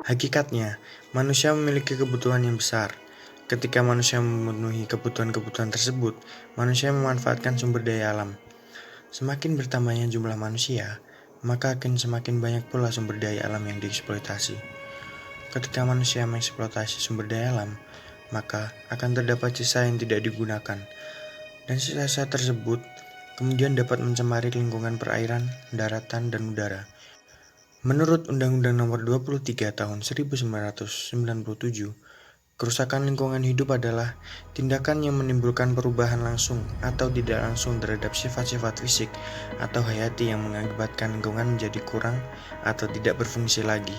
Hakikatnya, manusia memiliki kebutuhan yang besar. Ketika manusia memenuhi kebutuhan-kebutuhan tersebut, manusia memanfaatkan sumber daya alam. Semakin bertambahnya jumlah manusia, maka akan semakin banyak pula sumber daya alam yang dieksploitasi. Ketika manusia mengeksploitasi sumber daya alam, maka akan terdapat sisa yang tidak digunakan. Dan sisa-sisa tersebut kemudian dapat mencemari lingkungan perairan, daratan, dan udara. Menurut Undang-Undang Nomor 23 Tahun 1997, kerusakan lingkungan hidup adalah tindakan yang menimbulkan perubahan langsung atau tidak langsung terhadap sifat-sifat fisik atau hayati yang mengakibatkan lingkungan menjadi kurang atau tidak berfungsi lagi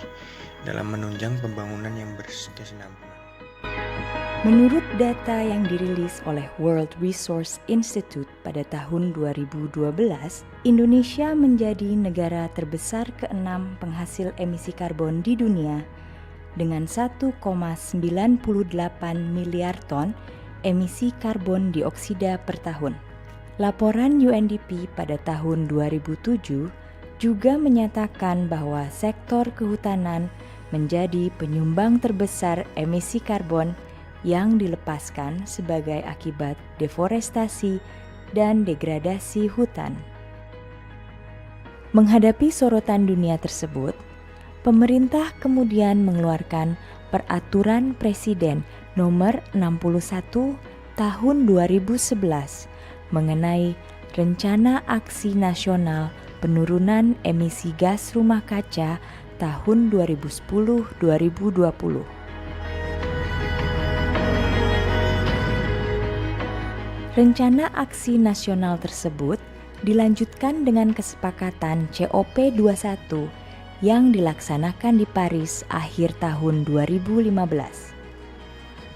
dalam menunjang pembangunan yang berkesinambungan. Menurut data yang dirilis oleh World Resource Institute pada tahun 2012, Indonesia menjadi negara terbesar ke-6 penghasil emisi karbon di dunia dengan 1,98 miliar ton emisi karbon dioksida per tahun. Laporan UNDP pada tahun 2007 juga menyatakan bahwa sektor kehutanan menjadi penyumbang terbesar emisi karbon yang dilepaskan sebagai akibat deforestasi dan degradasi hutan. Menghadapi sorotan dunia tersebut, pemerintah kemudian mengeluarkan Peraturan Presiden Nomor 61 Tahun 2011 mengenai Rencana Aksi Nasional Penurunan Emisi Gas Rumah Kaca tahun 2010-2020. Rencana aksi nasional tersebut dilanjutkan dengan kesepakatan COP21 yang dilaksanakan di Paris akhir tahun 2015.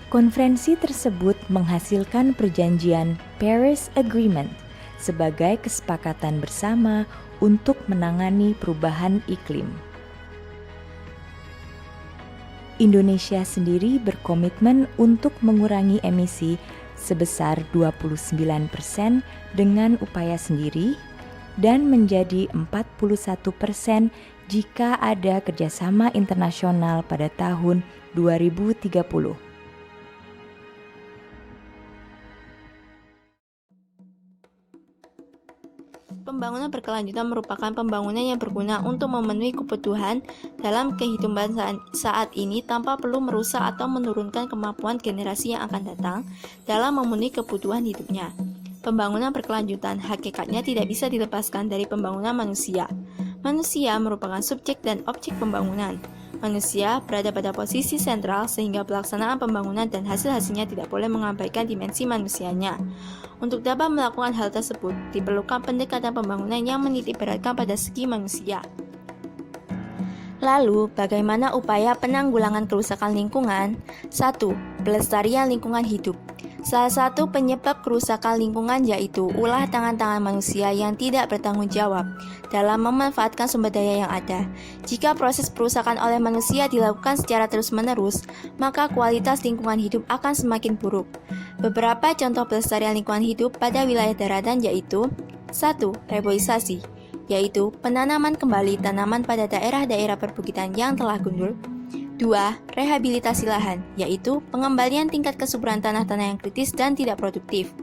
Konferensi tersebut menghasilkan perjanjian Paris Agreement sebagai kesepakatan bersama untuk menangani perubahan iklim. Indonesia sendiri berkomitmen untuk mengurangi emisi sebesar 29% dengan upaya sendiri dan menjadi 41% jika ada kerjasama internasional pada tahun 2030. Pembangunan berkelanjutan merupakan pembangunan yang berguna untuk memenuhi kebutuhan dalam kehidupan saat ini tanpa perlu merusak atau menurunkan kemampuan generasi yang akan datang dalam memenuhi kebutuhan hidupnya. Pembangunan berkelanjutan hakikatnya tidak bisa dilepaskan dari pembangunan manusia. Manusia merupakan subjek dan objek pembangunan. Manusia berada pada posisi sentral sehingga pelaksanaan pembangunan dan hasil-hasilnya tidak boleh mengabaikan dimensi manusianya. Untuk dapat melakukan hal tersebut, diperlukan pendekatan pembangunan yang menitikberatkan pada segi manusia. Lalu, bagaimana upaya penanggulangan kerusakan lingkungan? 1. Pelestarian lingkungan hidup. Salah satu penyebab kerusakan lingkungan yaitu ulah tangan-tangan manusia yang tidak bertanggung jawab dalam memanfaatkan sumber daya yang ada. Jika proses perusakan oleh manusia dilakukan secara terus-menerus, maka kualitas lingkungan hidup akan semakin buruk. Beberapa contoh pelestarian lingkungan hidup pada wilayah daratan yaitu 1. Reboisasi, yaitu penanaman kembali tanaman pada daerah-daerah perbukitan yang telah gundul. 2. Rehabilitasi lahan, yaitu pengembalian tingkat kesuburan tanah-tanah yang kritis dan tidak produktif.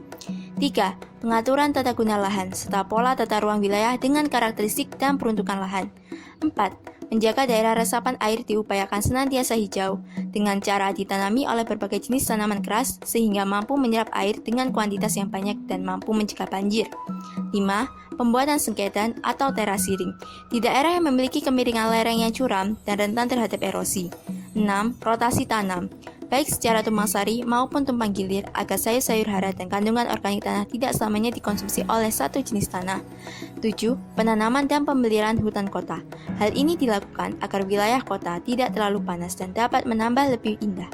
3. Pengaturan tata guna lahan, serta pola tata ruang wilayah dengan karakteristik dan peruntukan lahan. 4. Menjaga daerah resapan air diupayakan senantiasa hijau, dengan cara ditanami oleh berbagai jenis tanaman keras, sehingga mampu menyerap air dengan kuantitas yang banyak dan mampu mencegah banjir. 5. Pembuatan sengketan atau terasering di daerah yang memiliki kemiringan lereng yang curam dan rentan terhadap erosi. 6. Rotasi tanam, baik secara tumpang sari maupun tumpang gilir agar sayur-sayur hara dan kandungan organik tanah tidak selamanya dikonsumsi oleh satu jenis tanah. 7. Penanaman dan pemeliharaan hutan kota. Hal ini dilakukan agar wilayah kota tidak terlalu panas dan dapat menambah lebih indah.